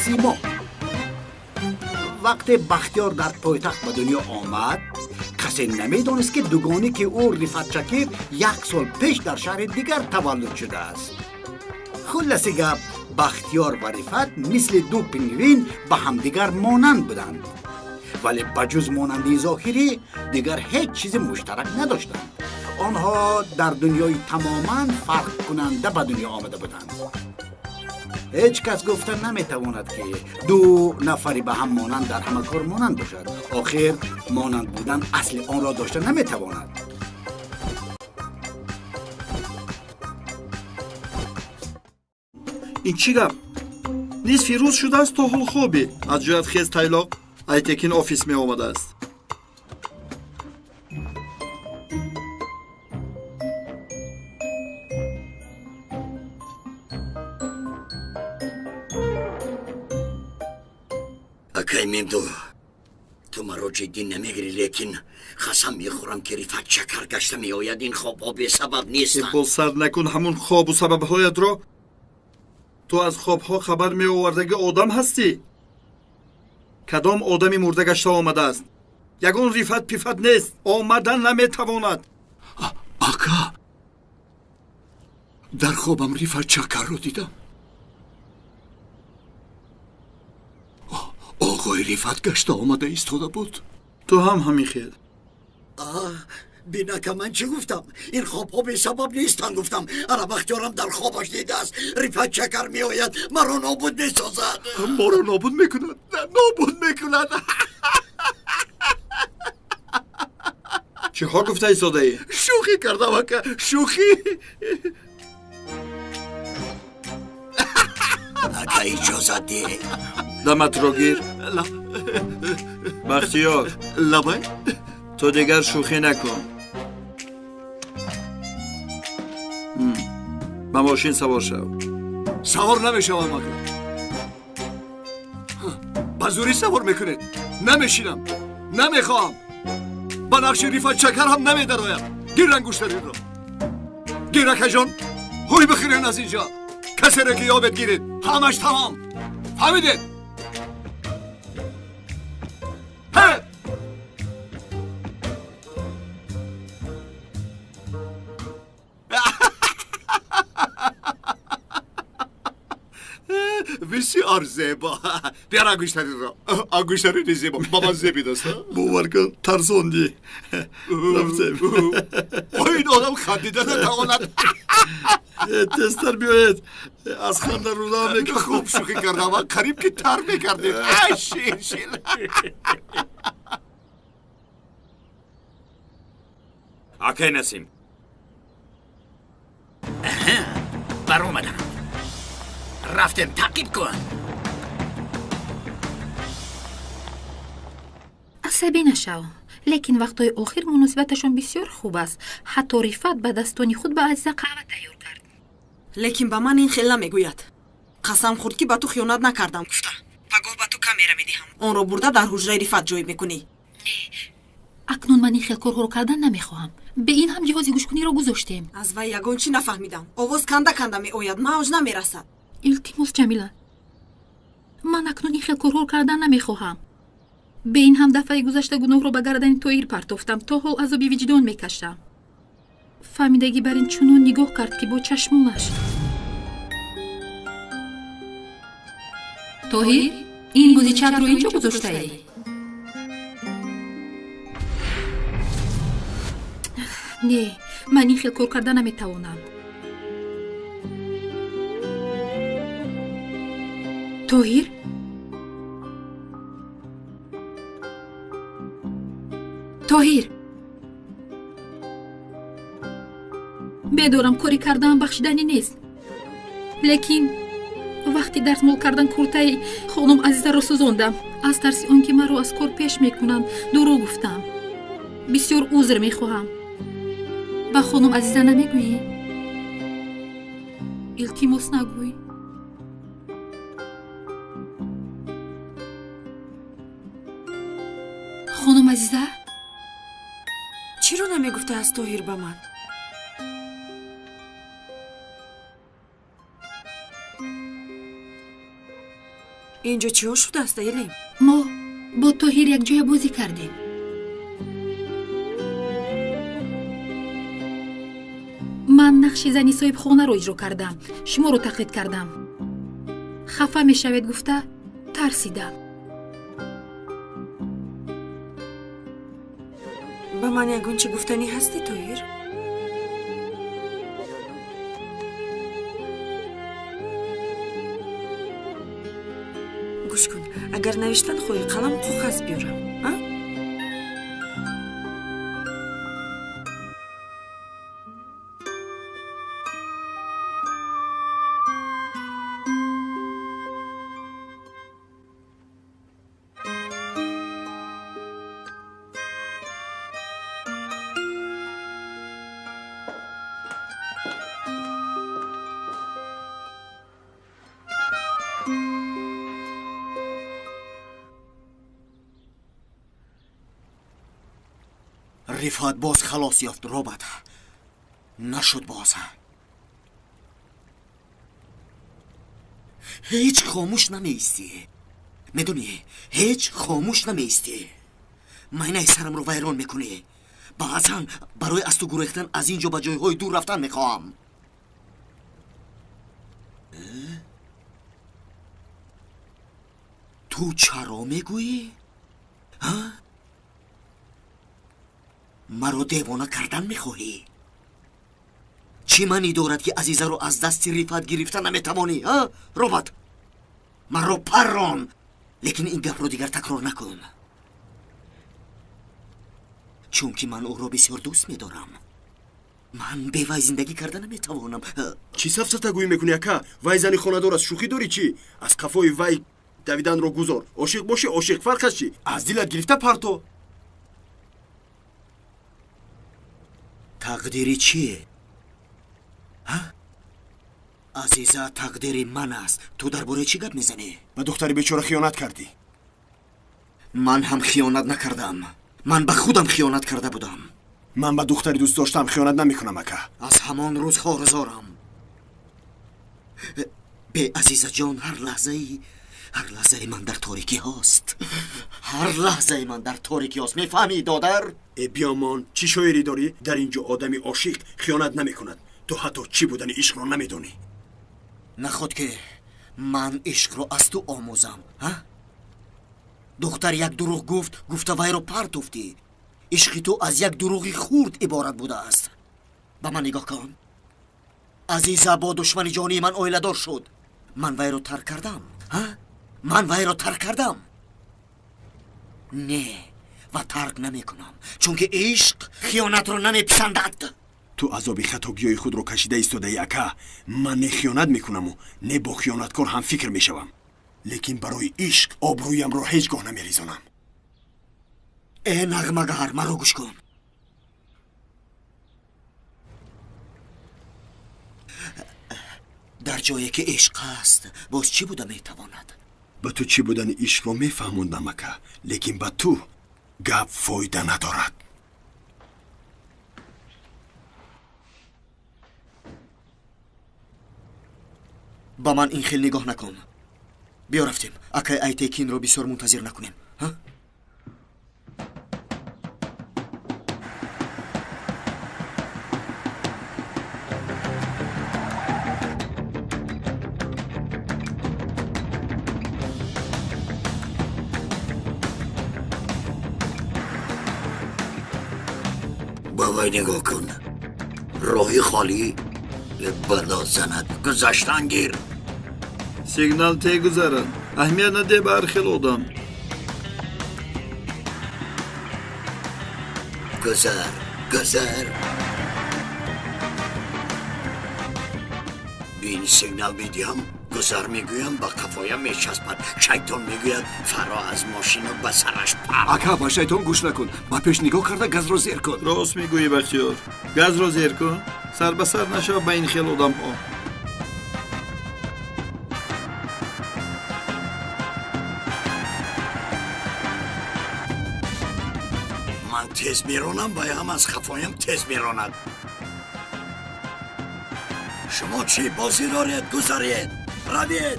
30 ماه. وقتی بختیار در پایتخت به دنیا آمد کسی نمیدانست که دوگانی که او رفعت شکیر 1 سال پیش در شهر دیگر تولد شده است. خلاصه گپ بختیار و رفعت مثل دو پنگوین به همدیگر مانند بودند، ولی بجز مانندی ظاهری دیگر هیچ چیز مشترک نداشتند. آنها در دنیای تماما فرق کننده به دنیا آمده بودند. هیچ کس گفتن نمیتواند که دو نفری به هم مانند در همه کار مانند باشد. آخر مانند بودن اصل آن را داشته نمیتواند. این چی گپ؟ نصفی روز شده است تا حال خوابی. از جهت خیز تایلاق Aytekin ofis می آمده است. اکای میمدو تو مرا جدی نمیگیری، لیکن قسم میخورم که رفعت شکر گشته میآید. این خواب ها بی سبب نیستند. بول سر نکن همون خواب و سبب هایت را. تو از خواب ها خبر می آوردگی آدم هستی؟ کدام آدمی مرده گشته آمده است؟ یگان رفعت پیفت نیست، آمدن نمیتواند. آقا در خوابم رفعت شکر رو دیدم. آقای رفعت گشته آمده ایستاده بود. تو هم همین خیل. بینا که من چی گفتم؟ این خواب ها بی سبب نیستن. گفتم اره بختیارم در خوابش دیده است رفعت شکر می آید مرا نابود می سازد. ما را نابود میکند، نابود میکند. چه ها گفته ایستاده ای؟ شوخی کردم اکا، شوخی. اگه اجازت دی دمت را گیر. بختیار لبای تو دیگر شوخی نکن. به ماشین سوار شو. سوار نمیشوم اکا. با زوری سوار میکنید. نمیشینم، نمیخوام. با نقش رفعت شکر هم نمیدرایم. گیر انگشترین رو. گیر اکا جان، هوی بخیرین از اینجا. کسی را که یابت گیرید، همش تمام. فهمیدید؟ بسیار زیبا. بیار انگشترین را. انگشترین زیبا. بابا زیبی دست. باور کن ترسوندی. رفتیم. این آدم خندیده نتواند. تستر بیاید. از خنده رو نمیکنم. خوب شوخی کردم. قریب که تر میکردید. شیر شیر. آکه نسیم بر اومدم. رفتم تعقیب کن. عصبی نشو، لیکن وقتای آخر مناسبتشون بسیار خوب است. حتی رفعت به دستانی خود به عزیزه قهوه تیار کرد. لیکن به من این خیلی نمیگوید. قسم خورد که به تو خیانت نکردم. گفتم پگاه به تو کامیرا میدهم. اون رو برده در حجره رفعت جای میکنی. نه، اکنون من این خیل کارها رو کردن نمیخواهم. به این هم جهازی گوشکنی رو گذاشتیم. از وی یگان چی نفهمیدم. آواز کنده کنده می آید، موج نمیرسد. التماس جمیله، من اکنون این خیل کارها رو کردن نمیخواهم. به این هم دفعه گذشته گناه رو به گردن توییر پرتافتم، تا حال عذابی وجدان میکشم. فهمیدگی بر این چنون نگاه کرد که با چشمانش. توهیر، این بوزی چپ رو اینجا گذاشته ای؟ نه، من این خیل کار کردن نمیتوانم. توهیر؟ توهیر، بدارم کاری کردن بخشیدنی نیست، لیکن وقتی دستمال کردن کورتای خانم عزیزه را سوزاندم. از ترس آنکه مرا از کار پیش میکنند دروغ گفتم. بسیار عذر میخواهم. با خانم عزیزه نمیگویی؟ التماس نگوی. خانم عزیزه، چی رو نمیگفته از توهیر به من؟ اینجا چی ها شده است ایلیم؟ ما با طاهر یک جای بازی کردیم. من نقش زنی صاحب خانه رو اجرا کردم. شما رو تقلید کردم. خفه می شوید گفته ترسیدم. با من یگون چه گفتنی هستی طاهر؟ گوش کن، اگر نوشتن خوی قلم و کاغذ بیارم ها؟ رفعت باز خلاص یافت رابط نشد باز هیچ خاموش نمیستی میدونی هیچ خاموش نمیستی معنی سرم رو ویران میکنی بعضا برای از تو گریختن از اینجا به جایهای دور رفتن میخوام تو چرا میگویی؟ ها؟ مرا دیوانه کردن میخواهی؟ چی منی دارد که عزیزه رو از دست رفعت گرفتن نمیتوانی؟ ها؟ رابط مرا پران لیکن این گپ رو دیگر تکرار نکن چون که من او را بسیار دوست میدارم من به وی زندگی کردن نمیتوانم چی سفسطگویی میکنی اکا؟ وی زنی خانه‌دار است شوخی داری چی؟ از کفای وی دویدن رو گذار عاشق باشی عاشق فرقش چی؟ از دلت گرفته پرتو تقدیری چیه؟ ها؟ عزیزه تقدیری من است تو درباره چی گپ میزنی؟ به دختری بیچاره خیانت کردی من هم خیانت نکردم من به خودم خیانت کرده بودم من به دختری دوست داشتم خیانت نمیکنم اکا از همان روز خارزارم به عزیزه جان هر لحظه من در تاریکی هاست هر لحظه من در تاریکی هاست میفهمی دادر؟ ای بیامان چی شایری داری؟ در اینجا آدمی عاشق خیانت نمیکند تو حتی چی بودن عشق رو نمیدونی نخود که من عشق رو از تو آموزم ها؟ دختر یک دروغ گفته وی رو پرت افتی عشق تو از یک دروغی خورد عبارت بوده است به من نگاه کن عزیزه با دشمن جانی من آیله دار شد من وی رو ترک کردم ها؟ من وی رو ترک کردم نه و ترک نمی کنم چون که عشق خیانت رو نمی پسندد تو عذاب خطاگیای خود رو کشیده ایستاده ای اکا من نه خیانت میکنم و نه با خیانتکار هم فکر میشوم لیکن برای عشق آبرویم رو هیچگاه نمیریزانم ای نغمه‌گر مرا گوش کن در جایی که عشق هست باز چی بوده میتواند به تو چی بودن عشق رو میفهموندم اکا لیکن به تو گپ فایده ندارد با من این خیل نگاه نکن بیا رفتیم اکا ایتیکین رو بسیار منتظر نکنیم ها؟ با وی نگاه کن راهی خالی بلا زند گذشتن گیر سیگنال تی گذارن اهمیت نده به هر خیل آدم گذر بین سیگنال میدیم گذر میگویم با کفایم میچسبد شیطان میگوید فرا از ماشین و به سرش پر اکا با شیطان گوش نکن با پیش نگاه کرده گز رو زیر کن راست میگویی بختیار گز رو زیر کن سر به سر نشو به این خیل آدم ها من تیز میرونم باید هم از خفایم تیز میروند شما چی بازی دارید گذارید روید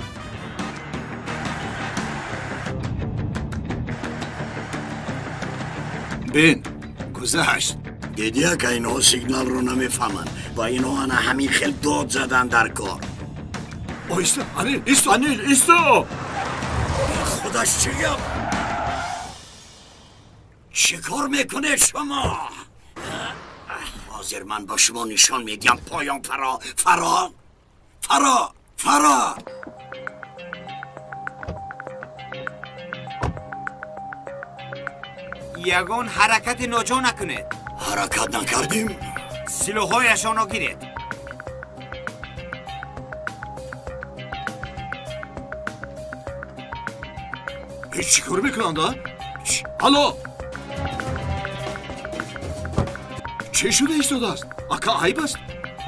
بین گذشت. دیدی که اینها سیگنال رو نمیفهمن و اینها انا همین خیل داد زدن در کار. ایستا انیل ایستا. انیل ایستا. خودش چیم؟ چه کار میکنه شما؟ حاضر من با شما نشان میدیم پایان فرا فرا فرا فرا. یگان حرکت ناجا نکنید. حرکت نکردیم؟ سلاحهایشان را گیرید. چی کار میکنن دا؟ حالا چه شده ایستاده است؟ اکا عیب است؟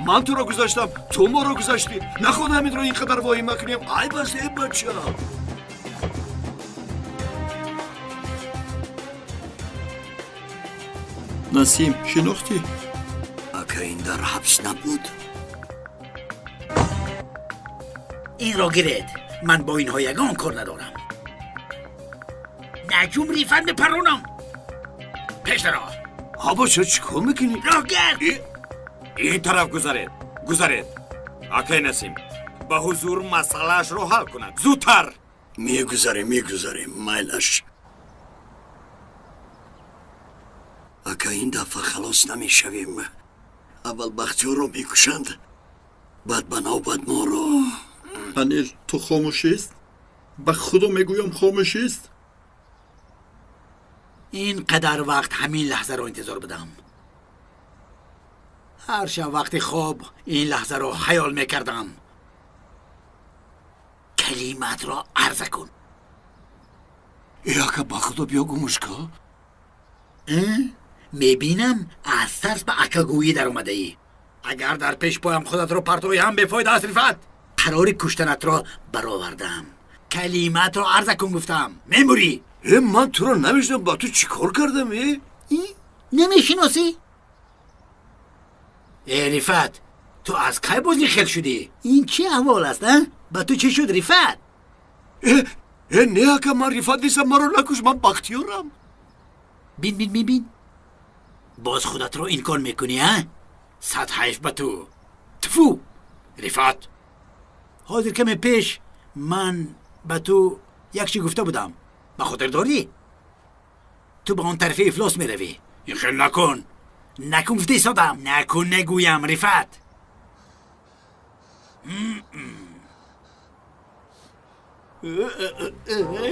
من تو را گذاشتم تو ما را گذاشتی. نخواد همین را اینقدر واهی مکنیم. عیب است ای بچه. نسیم شناختی؟ اکا این در حبس نبود؟ این را گیرید. من با اینها یگان کار ندارم. نجوم ریفت بپرونم. پیش را. آبا چه کار میکنی؟ راه گرد. این طرف گذارید. گذارید. آقای نسیم به حضور مسئلهش رو حل کند. زودتر. میگذاریم مایلش. اکا این دفعه خلاص نمیشویم. اول بختیار رو میکشند بعد بنابد ما رو. انیل تو خاموشیست؟ به خدا میگویم خاموشیست؟ این قدر وقت همین لحظه رو انتظار بدم. هر شب وقتی خواب این لحظه رو خیال میکردم. کلمات را عرضه کن. اکا با خدا بیا گمش کن. میبینم از ترس به اکاگویی در اومده ای. اگر در پیش پایم خودت رو پرتوی هم بفاید است رفت. قرار کشتنت را برآوردم. کلمات را عرضه کن گفتم. میموری. من تو را نمیشنم. با تو چی کار کردم نمیشناسی؟ ای رفت تو از کی بازی خیل شدی؟ این چی احوال است؟ با تو چی شد رفت؟ نه اکا من رفت نیستم. من رو نکش. من بختیارم. بین باز خودت رو این کار میکنی ها؟ صد حیف به تو. تفو رفت حاضر کمی پیش من به تو یک چی گفته بودم. به خاطر داری؟ تو به اون طرف افلاس میروی. این خیل نکن گفته سادم. نکن نگویم رفت.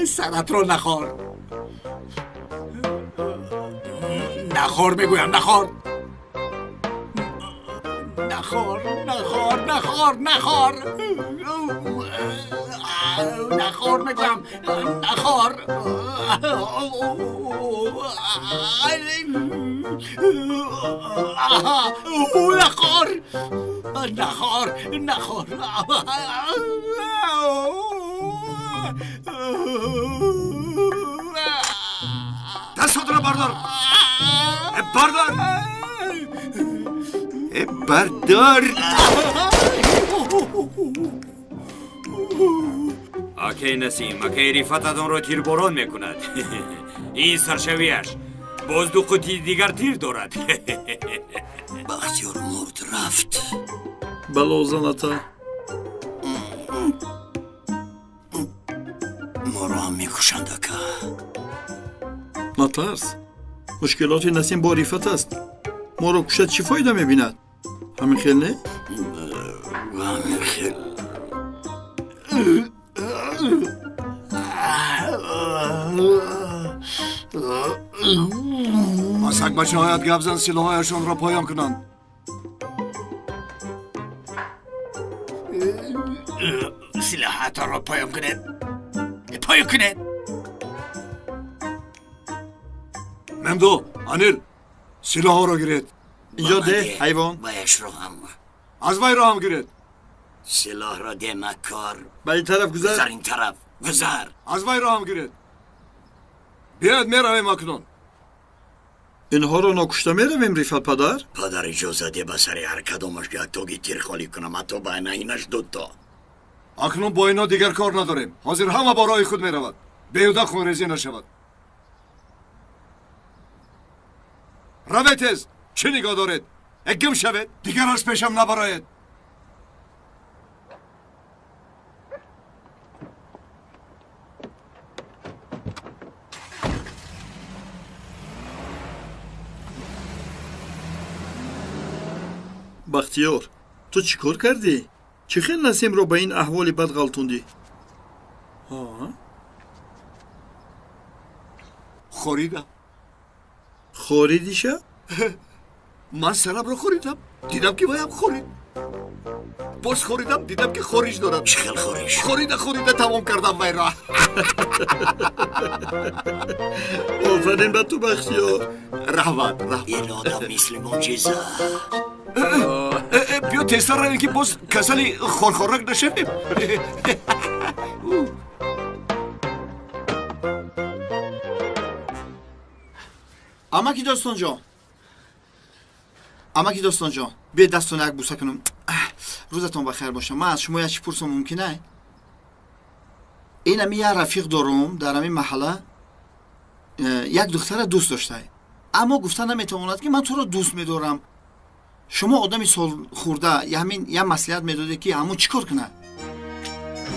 سرت رو نخور میگویم. نخور میگویم. نخور. دستات رو بردار. بردار. آقای نسیم آقای رفتتان رو تیرباران میکند. این سرشویش باز دو قطی دیگر تیر دارد. بختیار مرد رفت. بلا زنتا ما رو هم میکشند اکا. نترس. مشکلات نسیم با رفت است. ما رو کشد چی فایده میبیند؟ همین خیل نه؟ همین خیل. مسک بچه هایت گپ زن سلاحهایشان را پایان کنند. سلاحات را پایان کنید. ممدو انیل سلاح را گیرید. اینجا ده حیوان. بایش رو هم. از وی را هم گیرید. سلاح را ده مکار. به این طرف گذر گذر. این طرف. گذر. از وی را هم گیرید. بیاید میرویم اکنون. اینها رو نکشته میرویم رفت پدر؟ پدر اجازه ده به سر هر کدامش یک تاگی تیر خالی کنم. حتی بین اینش دوتا. اکنون با اینا دیگر کار نداریم. حاضر همه با راه خود میرود. بیهوده خونریزی نشود. равед чӣ нигоҳ доред гум шавед дигар аз пешам набароед бахтиёр ту чӣ кор кардӣ чӣ хел насимро ба ин аҳволи бад ғалтондӣ خورидам хоридиша ман сарамро хоридам дидам ки воям хорид боз хоридам дидам ки хориш дорад چه خیل خوریش хорида тамом кардам вайро офарин ба ту бахтиёр раҳмат این آدم مثل معجزه биё тезтар равем ки боз касали хорхорак нашавем амаки достонҷон амаки достонҷон бе дастона як буса кунам рӯзатон бахайр боша ман аз шумо якчи пурсам мумкина ин ами як рафиқ дорум дар ҳамин маҳалла як духтара дӯст доштай аммо гуфта наметавонад ки ман туро дӯст медорам шумо одами солхӯрда ҳамин як маслиҳат медодед ки ҳамун чӣ кор кунад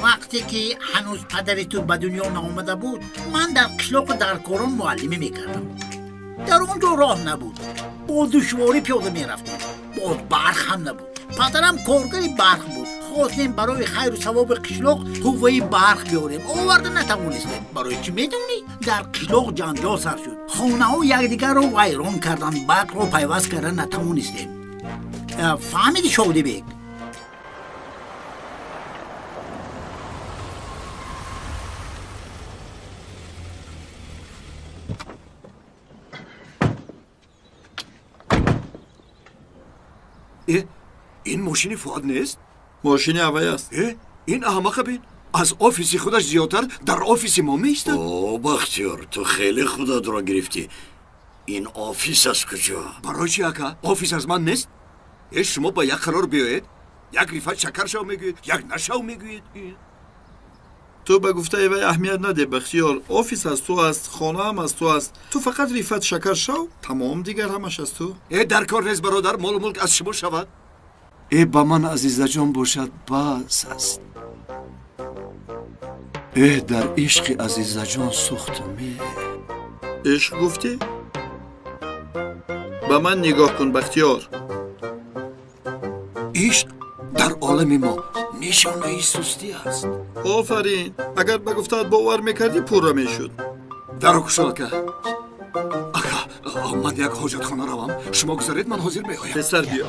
وقتی که هنوز پدر تو به دنیا نآمده بود من در قشلاق درکاران معلمی میکردم در اونجا راه نبود با دشواری پیاده میرفتیم باز برق هم نبود پدرم کارگر برق بود خواستیم برای خیر و ثواب قشلاق قوه برق بیاریم آورده نتوانستیم برای چی میدونی در قشلاق جنجال سر شد خانه ها یکدیگر رو ویران کردن برق رو پیوست کردن نتوانستیم فهمیدی شادی بیگ ин мошини фуад нест мошини авай аст ин аҳмақа бин аз офиси худаш зиёдтар дар офиси мо меистад бахтиёр ту хеле худатро гирифтӣ ин офис аз куҷо барои чи ака офис аз ман нест шумо ба як қарор биёед як рифат шакар шав мегӯед як нашав мегӯед ту ба гуфтаи вай аҳамият наде бахтиёр офис аз ту аст хонаам аз ту аст ту фақат рифат шакар шав тамом дигар ҳамаш аз ту дар кор нест бародар молу мулк аз шумо шавад ба ман азизаҷон бошад бас аст дар ишқи азизаҷон сӯхтуме ишқ гуфтӣ ба ман нигоҳ кун бахтиёр ишқ дар олами мо нишонаи сустӣ аст офарин агар ба гуфтаат бовар мекардӣ пурра мешуд даро кушо ака ман як ҳоҷатхона равам шумо гузаред ман ҳозир меоям песар биё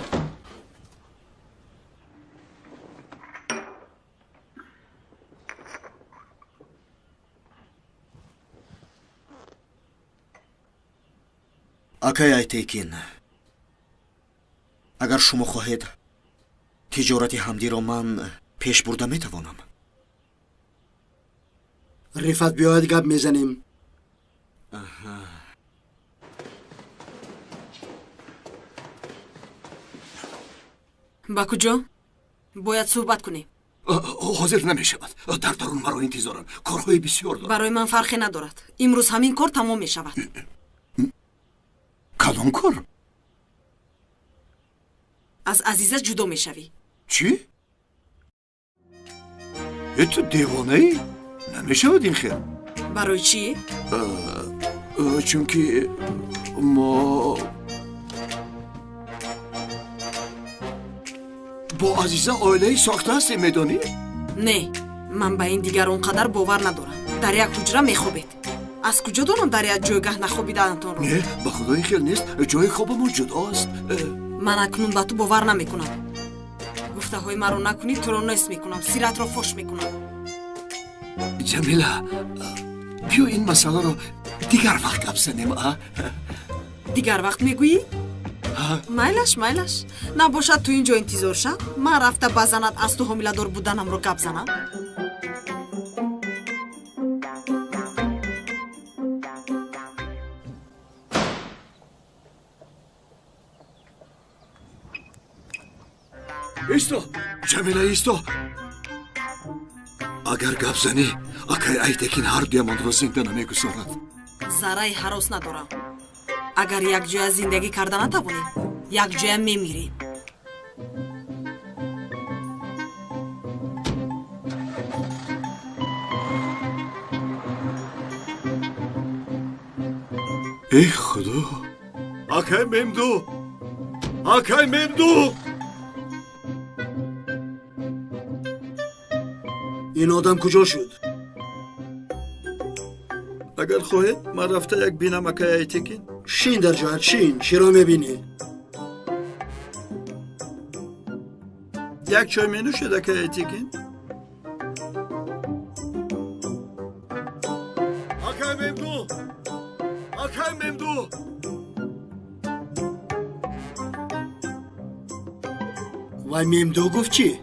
акай айтекин агар шумо хоҳед тиҷорати ҳамдиро ман пеш бурда метавонам рифат биёед гап мезанем ба куҷо бояд суҳбат кунем ҳозир намешавад дар дарун маро интизорам корҳои бисёр дорам барои ман фарқе надорад имрӯз ҳамин кор тамом мешавад кадом кор аз азиза ҷудо мешавӣ чӣ ту девонаӣ намешавад ин хел барои чӣ чунки мо бо азиза оилаи сохта ҳастем медонӣ не ман ба ин дигар он қадар бовар надорам дар як ҳуҷра мехобед аз куҷо донам дар як ҷойгоҳ нахобидаатонро не ба худо ин хел нест ҷои хобамо ҷудост ман акнун ба ту бовар намекунам гуфтаҳои маро накунӣ туро нест мекунам сиратро фош мекунам ҷамила биё ин масъаларо дигар вақт гап занем дигар вақт мегӯӣ майлаш набошад ту ин ҷо интизор шав ман рафта ба занат аз ту ҳомиладор буданамро гап занам исто ҷамила исто агар гап занӣ акай айтекин ҳардуямонро зинда намегузорад зарраи ҳарос надорам агар якҷоя зиндагӣ карда натавонем якҷоя мемирем. ای خدا، آکای ممدو، آکای ممدو. این آدم کجا شد؟ اگر خواهید من رفته یک بینم اکای ایتکین. شین در جهت شین چرا میبینی؟ یک چای می نوشید اکای ایتکین. آکای ممدو، آکای ممدو. وای ممدو گفت چی؟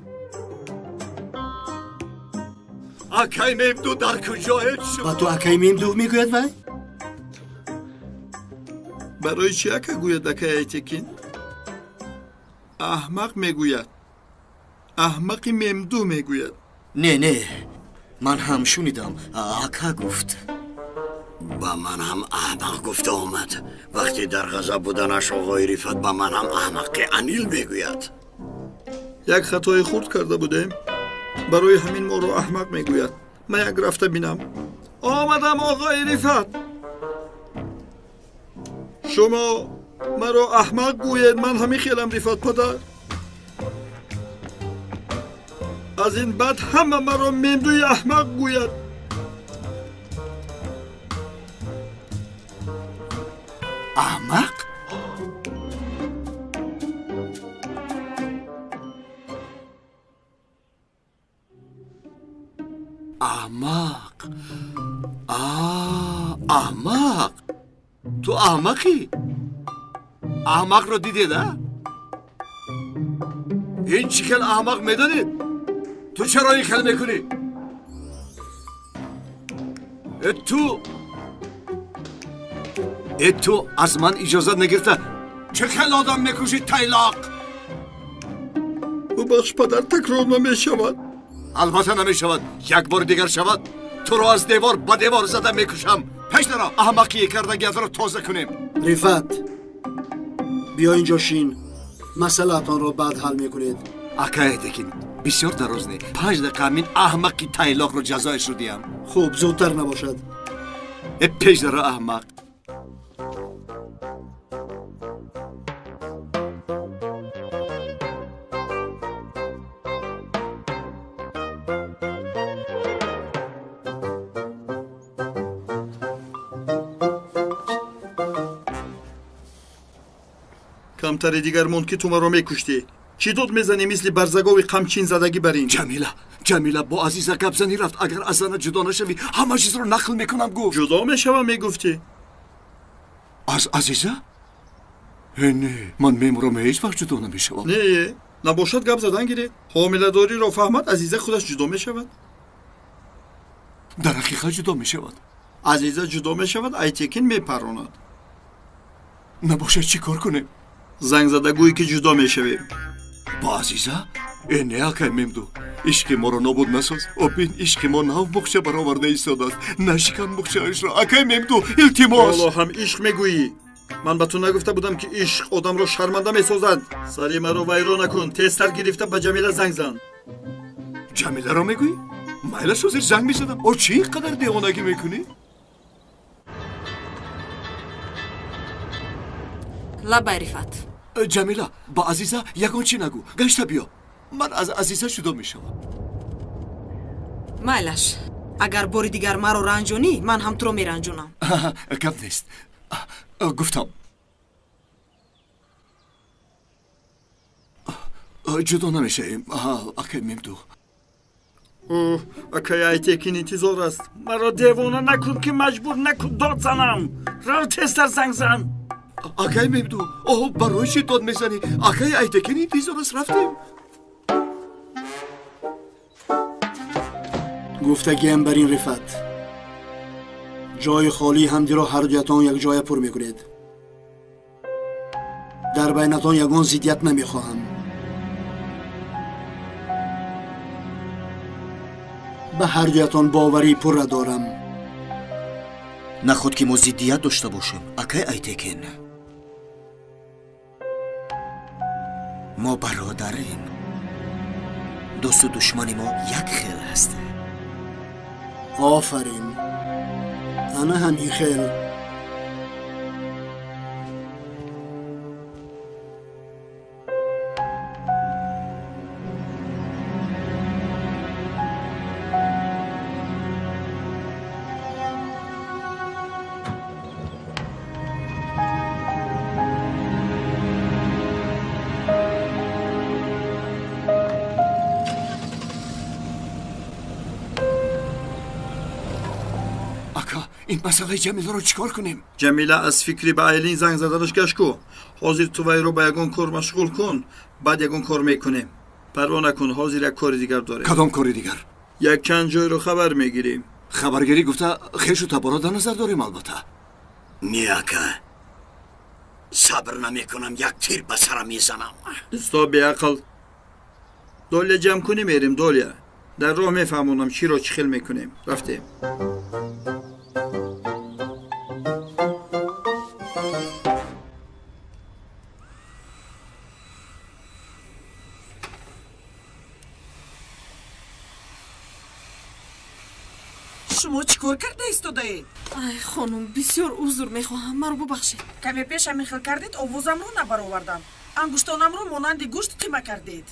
آکای ممدو در کجایت و شما؟ تو اکای ممدو میگوید وای؟ برای چی اکا گوید اکای ایتکین؟ احمق میگوید. احمقی ممدو میگوید. نه من هم شنیدم اکا گفت. با من هم احمق گفته آمد. وقتی در غضب بودنش آقای رفعت با من هم احمق انیل میگوید. یک خطای خورد کرده بودیم. برای همین ما رو احمق میگوید. من یک رفته بینم. آمدم آقای رفعت. شما مرا احمق گوید. من همین خیلم رفعت پدر. از این بعد همه مرا ممدوی احمق گوید. احمق؟ احمق. احمق. تو احمقی؟ احمق رو دیدید ها؟ این چیکل احمق میدونید؟ تو چرا این خیل میکنی؟ تو از من اجازت نگرفته چه خیل آدم میکشید تایلاق؟ ببخش پدر تکرار نمیشود. البته نمیشود. یک بار دیگر شود تو رو از دیوار با دیوار زده میکشم. پیش درا احمقی کردگیت رو توضیح کنیم. رفعت بیا اینجا شین. مسئله‌تان رو بعد حل میکنید. اکای دیگین بسیار دراز نه. 5 دقیقه همین احمقی تایلاق رو جزایش رو دیم. خوب زودتر نباشد. پیش درا احمق. کمتر دیگر موند که تو مرا میکشتی. چی داد میزنی مثل برزگاوی قمچین زدگی بر این؟ جمیله با عزیزه گپ زنی رفت. اگر از زن جدا نشوی همه چیز رو نقل میکنم گفت. جدا میشوم میگفتی؟ از عزیزه؟ نه من میمورم هیچ وقت جدا نمیشوم. نه نباشد گپ زدن گیره. حامله داری را فهمد عزیزه خودش جدا میشود. در حقیقت جدا میشود. عزیزه جدا میشود ایتکین میپراند. نباشد چی کار کنیم؟ زنگ زده گویی که جدا میشویم. با عزیزه؟ نه اکای ممدو عشق ما رو نابود نساز. ببین عشق ما نو بخشه برآورده ایستاده است. نشکن بخشه‌اش را اکای ممدو التماس. حالا هم عشق میگویی؟ من به تو نگفته بودم که عشق آدم را شرمنده میسازد. سری مرا ویران نکن. تستر گرفته به جمیله زنگ زن. جمیله را میگویی؟ مایل است زیر زنگ میزدم. او چی قدر دیوانگی میکنی؟ لبای رفعت. جمیله با عزیزه یگان چی نگو. گشته بیا. من از عزیزه جدا میشم. مایلش اگر باری دیگر مرا رنجونی من هم تو رو میرنجونم. گپ نیست. گفتم جدا نمیشه. اکای ممدو. اکای ایتکین انتظار است. مرا دیوانه نکن که مجبور نکن داد زنم. را تستر زنگ زن. اکای ممدو برای چی داد میزنی؟ اکای ایتکین انتظار است. رفتیم. گفتگیم بر این رفعت. جای خالی همدی را هر دویتان یک جای پر میکنید. در بینتان یگان زیدیت نمیخواهم. به هر دویتان باوری پر دارم. наход ки мо зиддият дошта бошем. Акай айтекин. мо бародарем. дӯсту душмани мо як хел аст. آفرین انا همین خیل این مسئله جمیله رو چیکار کنیم؟ جمیله از فکری به آیلین زنگ زدنش گشت کو. حاضر تو وی رو به یگان کار مشغول کن. بعد یگان کار میکنیم. پروا نکن، حاضر یک کار دیگر داره. کدام کاری دیگر؟ یک چند جای رو خبر میگیریم. خبرگیری گفته خیش و تبارا در نظر داریم البته. نیاکه صبر نمیکنم یک تیر به سرم میزنم. استا بیعقل. دولیا جمع کنیم میریم دولیا. در راه میفهمونم چی رو چی خیل میکنیم. رفتیم. شما چیکار کرده ایستادید؟ ای خانم بسیار عذر میخواهم، مرا ببخشید. کمی پیش همین خیل کردید آوازم رو نبرآوردم. انگشتانم رو مانند گوشت قیمه کردید.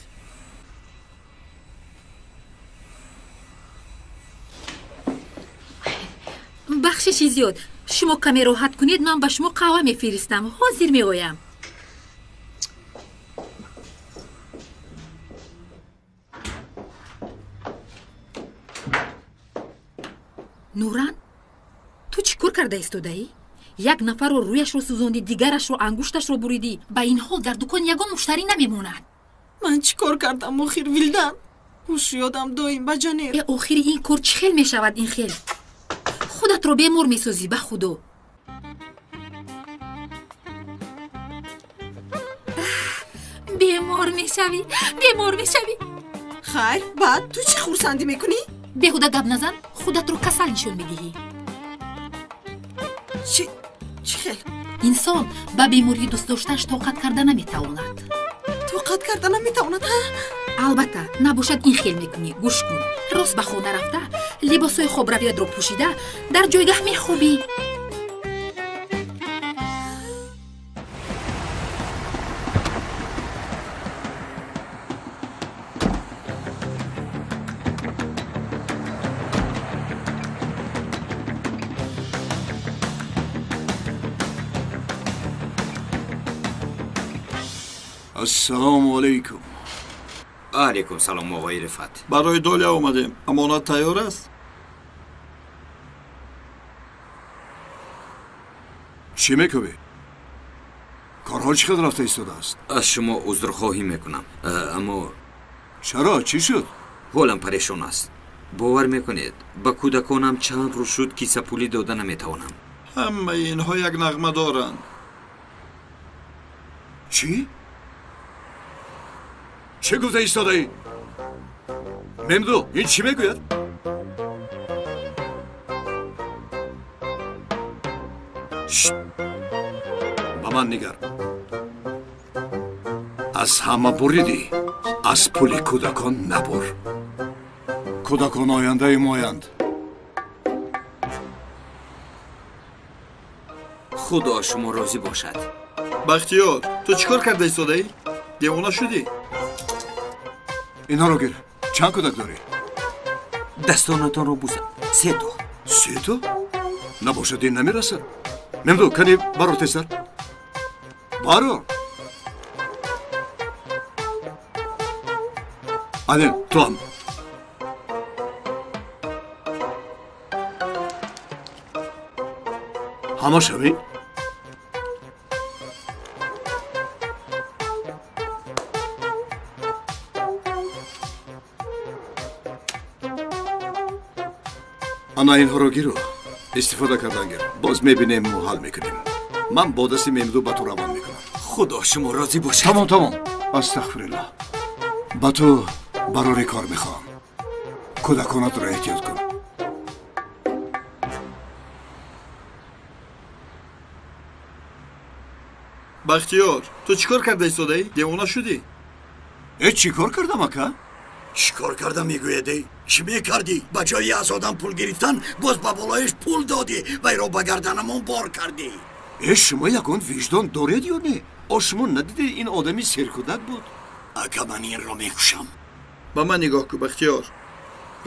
بخششی زیاد. شما کمی راحت کنید، من به شما قهوه میفرستم. حاضر میآیم. نوران، تو چی کار کرده ایستاده‌ای؟ یک نفر رو رویش رو سوزوندی، دیگرش رو انگشتش رو بریدی. با این حال در دکان یگان مشتری نمیموند. من چی کار کردم آخر ویلدن؟ هوش یادم دایم با جنیر. آخر این کار چه خیل میشود این خیل؟ خودت رو بیمار میسازی به خدا. بیمار میشوی، بیمار میشوی. خیر، بعد تو چی خورسندی میکنی؟ بیهوده گپ نزن، خودت رو کسل نشون میدهی. چی خیل؟ انسان با بیماری دوست داشتنش طاقت کرده نمیتواند. طاقت کرده نمیتواند ها؟ البته نباشد این خیل میکنی. گوش کن، راست به خانه رفته لباسای خواب رویت رو پوشیده در جایگاه میخوابی. السلام علیکم. علیکم سلام آقای رفعت. برای دولیا اومدیم. امانت تیار است؟ چی میکنی؟ کارها چقدر رفته ایستاده است؟ از شما عذرخواهی میکنم، اما چرا؟ چی شد؟ حالم پریشان است. باور میکنید با کودکانم چند روز شد کیسه پولی داده نمیتوانم. همه اینها یک نغمه دارند. چی؟ چه گفته ایستاده ای؟ ممدو این چی میگوید؟ با من نگر. از همه بریدی، از پول کودکان نبر. کودکان آینده مایند. خدا شما راضی باشد. بختیار، تو چیکار کرده ایستاده ای؟ دیوانه شدی؟ اینا رو گیر. چند کودک داری؟ دستانتان رو بوسم. 3 تا. 3 تا؟ نباشد این نمیرسد. ممدو کنی برو تستر. برو. عدل تو هم. همه شوی؟ انا اینها رو گیرو استفاده کردن گیر. باز میبینیم و حل میکنیم. من با دستی ممدو با تو روان میکنم. خدا شما راضی باشد. تمام. استغفرالله. با تو برای کار میخوام. کودکانت رو احتیاط کن. бахтиёр ту чӣ кор карда истодаӣ девона шудӣ چی کار کردم اکا؟ چیکار کردم میگویدی؟ چی میکردی؟ با جایی از آدم پول گرفتن باز با بالایش پول دادی و ای را به گردنمون بار کردی. شما یکان وجدان دارید یا نه؟ شما ندیده این آدمی سرکودک بود؟ اکا من این را میکشم. ба ман нигоҳ кун бахтиёр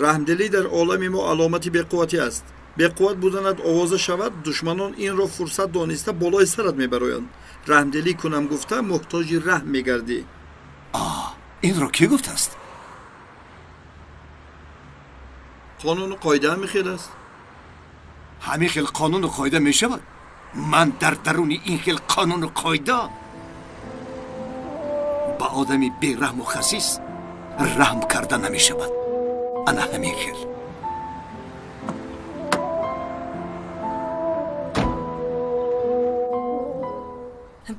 раҳмдилӣ дар олами мо аломати беқувватӣ аст беқувват буданат овоза шавад душманон инро фурсат дониста болои сарат мебароянд раҳмдилӣ кунам гуфта муҳтоҷи раҳм мегардӣ این را کی گفت است؟ қонуну қоида ҳамин хел аст همین خیل قانون و قاعده می شود. من در درون این خیل قانون و قاعده با آدمی بی رحم و خسیس رحم کرده نمی شود. انا همین خیل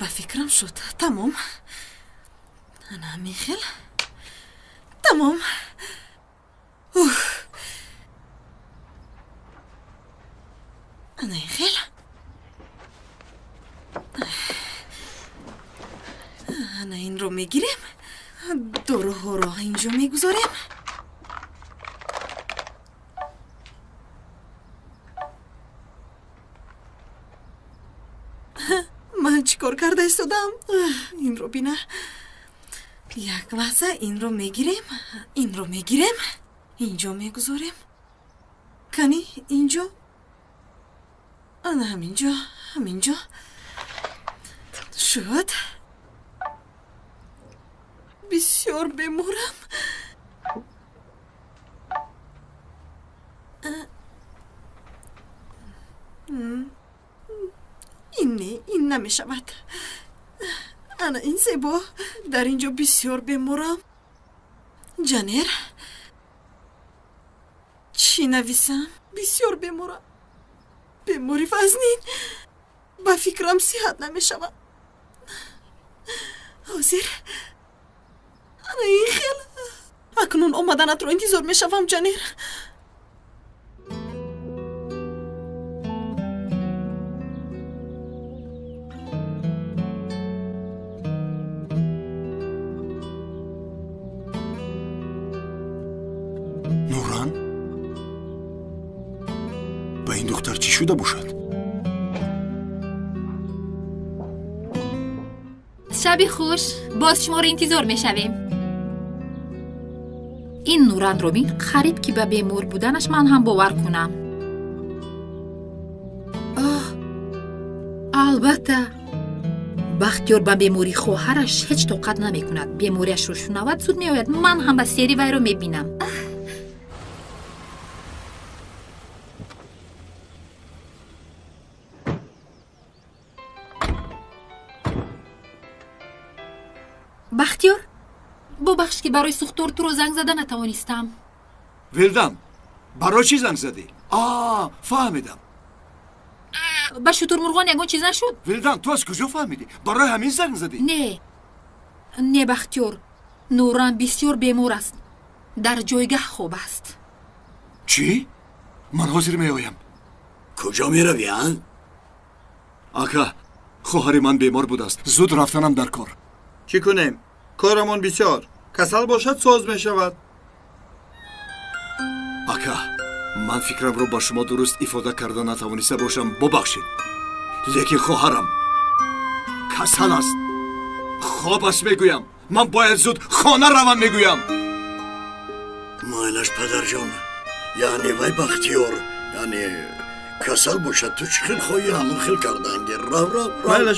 با فکرم شد. تمام. انا همین خیل تمام. انا این خیل انا این رو میگیریم دروها را اینجا میگذاریم من چیکار کرده ایستادم این رو بینه یک لحظه این رو میگیریم این رو میگیریم اینجا میگذاریم کنی اینجا انا همینجا شد بسیار بمورم این نمی شود انا این زیبا در اینجا بسیار بمورم جانر چی نویسم بسیار بمورم بموری فزنین با فکرم صحت نمی شود حاضر انا این خیل اکنون اومدنت رو انتظار می شوم جانر نوران با این دختر چی شده باشد؟ شبی خوش باز شما رو انتظار میشویم این نوران رو بین قریب که به بیمور بودنش من هم باور کنم البته بختیار به بیموری خواهرش هیچ طاقت نمی کند بیموریش رو شنود زود می آید من هم به سری وی رو می بینم بختیار ببخش که برای سوختور تو رو زنگ زده نتوانستم ولدم برای چی زنگ زدی؟ فهمیدم به شتر مرغان یگان چیز نشد ولدم تو از کجا فهمیدی؟ برای همین زنگ زدی؟ نه بختیار نوران بسیار بیمار است در جایگاه خوب است چی؟ من حاضر می آیم کجا می روی هن؟ آکا خواهر من بیمار بود است زود رفتنم در کار چی کنیم کارمان بسیار کسل باشد ساز می شود آکا من فکرم رو با شما درست ifade کرده نتوانسته باشم ببخشید لیکن خواهرم کسل است خواب است میگویم من باید زود خانه روم میگویم مایلش پدر جان یعنی وی بختیار یعنی کسل باشد تو چی خیل خواهی همون خیل کردنگی رو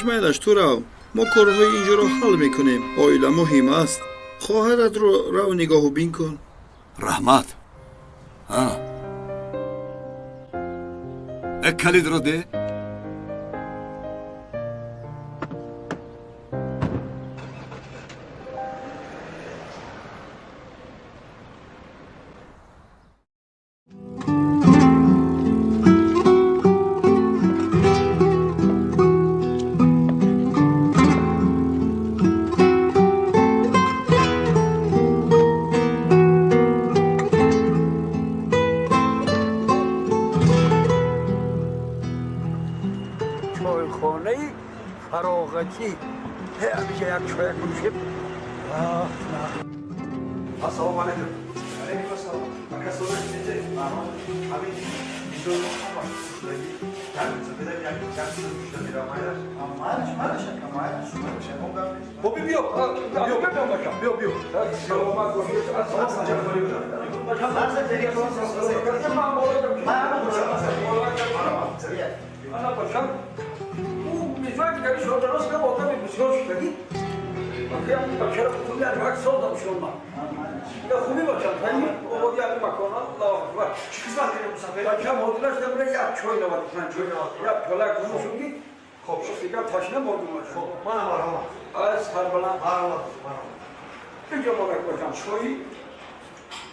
مایلش تو رو ما کارهای اینجا رو حل میکنیم آیله مهم است خواهرت رو نگاه و بین کن رحمت کلید رو ده فراغتی همیشه یک چای کنشیم السلام علیکم علیکم السلام من کسا نشیده همین بیشتر بابی بیا سلامت باشید انا باشم او میزوان دیگری شما درست که با آدم بسیار شدید من بچه را خودی از وقت سال شما یا خوبی باشم تایی آبادی همین مکانا الله اکبر چی قسمت کنیم مسافر؟ بچه هم حاضرش نمیره یک چای نوادی من چای نوادی یک پلک روز شدید خب دیگر تشنه مردم خب من هم مرحبا از هر بلند مرحبا اینجا مبارک باشم چای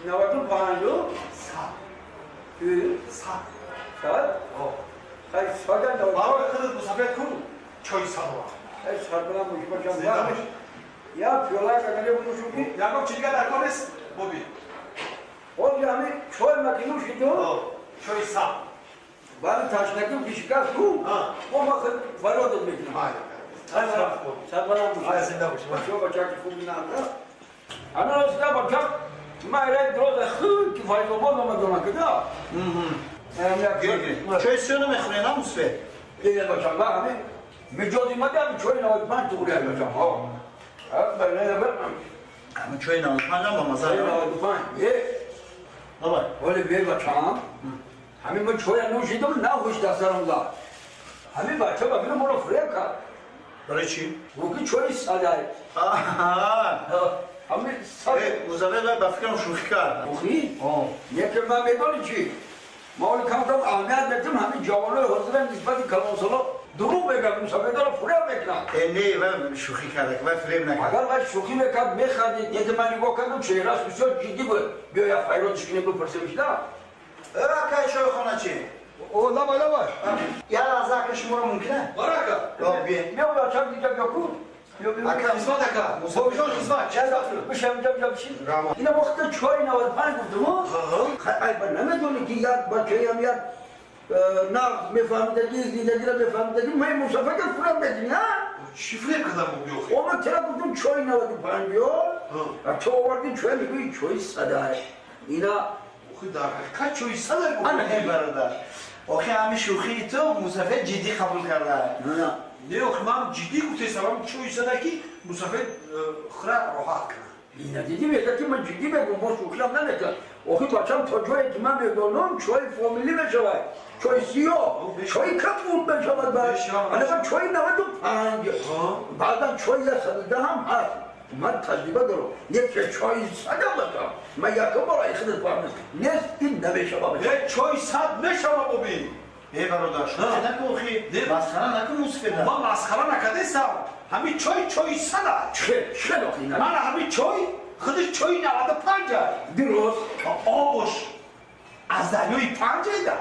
95 صد ای صد باور خودت مسافر کن چای صد ای صد بلند باش باشم یا پیولا کردن بودو شدی یا کم چیزی در کار است بابی اون یعنی چای مکینو شدو چای صد بعد تشنگی بیشتر کو ما ما فرودت میکنیم صد بلند باش زنده باش بچه خوبی نه انا راستا بچه ما ایراد دروز خود که فایده بود نمیدونم که دا چای سیونو میخونه نموسفه دیگه بچه ما همین میجادی مدام چای نوید من توله بچه ها بله اما چای نوید من هم با مزار بابا ولی بیر بچه هم همین من چای نوشیدم نخوش دسترم داد همین بچه با بینم رو فریب کرد برای چی؟ روکی چای ساده همین ساده مزاوه با فکرم شوخی کرد شوخی؟ یکی من میدونی چی؟ ما اولی کمتم اهمیت بدیم همین جوانای حضور نسبتی کلانسالا دروغ بگم مسابقه دارم فریب بکنم نه و شوخی کرده و فریب نکرد اگر من شوخی میکرد میخندید یکی من نگاه کردم چهرهش بسیار جدی بود بیا یا خیراتش کنیم بپرسیمش نه که شای خانه چی؟ او لبا یا لحظه که شما رو ممکنه؟ برکه بیا بچم دیگه بیا کن اکا خدمت اکا مصابشان خدمت چه دفتر؟ بشم بشین اینا وقت چای 95 گفتم خیلی نمیدونی که یک بچه هم یک نقد میفهمیدگی زیدگی را میفهمیدگی من مسافر که فرم بدیم نه؟ چی فرم کدام بودی او من ترا گفتم چای 95 بیا تو آوردی چای میگوی چای صده اینا خود در حقیقت چای صده بود نه برادر آخه همین شوخی تو مسافر جدی قبول کرده نه آخه من جدی گفتم چای صده که مسافر خورا راحت کنه اینا دیدی میگه که من جدی بگم با شوخیم نمیکرد آخه بچم تا جایی که من میدونم چای فامیلی بشود چای سیاه چای کپون بشود انا چای 95 بعدا چای 110 هم هست من تجربه دارم یک چای 100 بدم من یکم برای خودت فهمم نیست این نمیشود چای 100 میشود ببین ای برادر شما نکن اخی مسخره نکن مصفیده من مسخره نکردستم همین چای 100 چه اخی من همین چای خودش چای 95 درست آبش از دریای 5 ده